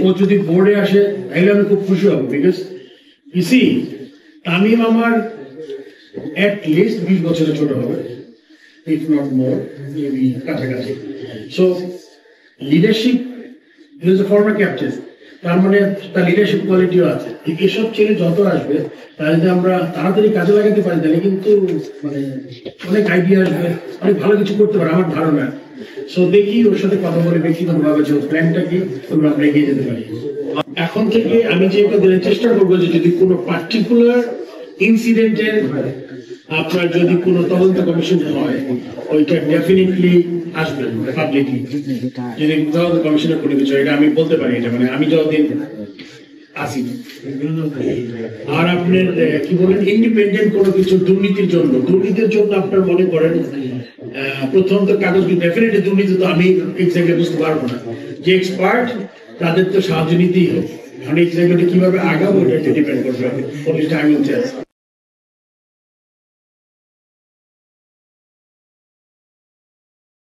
ও যদি বোর্ডে আসে তাহলে আমি খুব খুশি হব, বিকজ ইসি তামিম আমার at least 20 বছরের ছোট হবে, if not more, maybe কাছাকাছি। So leadership, he is a former captain, তার মানে তার লিডারশিপ কোয়ালিটিও আছে। এসব ছেলে যত আসবে তারা যদি আমরা তাড়াতাড়ি কাজে লাগাতে পারি তাহলে কিন্তু মানে অনেক আইডিয়া আসবে, অনেক ভালো কিছু করতে পারে আমার ধারণা। সো দেখি ওর সাথে কথা বলে ব্যক্তিগতভাবে যে প্ল্যানটা কি তোমরা আমরা এগিয়ে যেতে পারি। এখন থেকে আমি যেটা দেওয়ার চেষ্টা করবো যে যদি কোনো পার্টিকুলার ইনসিডেন্টের আপনার যদি কোনো তদন্ত কমিশন হয় ওইটা ডেফিনেটলি আসবে পাবলিকলি, যদি তদন্ত কমিশনের কোনো কিছু, এটা আমি বলতে পারি, এটা মানে আমি যতদিন আসি। আর আপনার কি বলেন ইন্ডিপেন্ডেন্ট কোনো কিছু দুর্নীতির জন্য আপনার মনে করেন প্রথমত কাগজ ডেফিনেটলি দুর্নীতি তো আমি এক্সাক্টলি বুঝতে পারবো না, যে এক্সপার্ট তাদের তো সাহায্য নিতেই হবে, কারণ এক্সাক্টলি কিভাবে আগাবো এটা ডিপেন্ড করবে।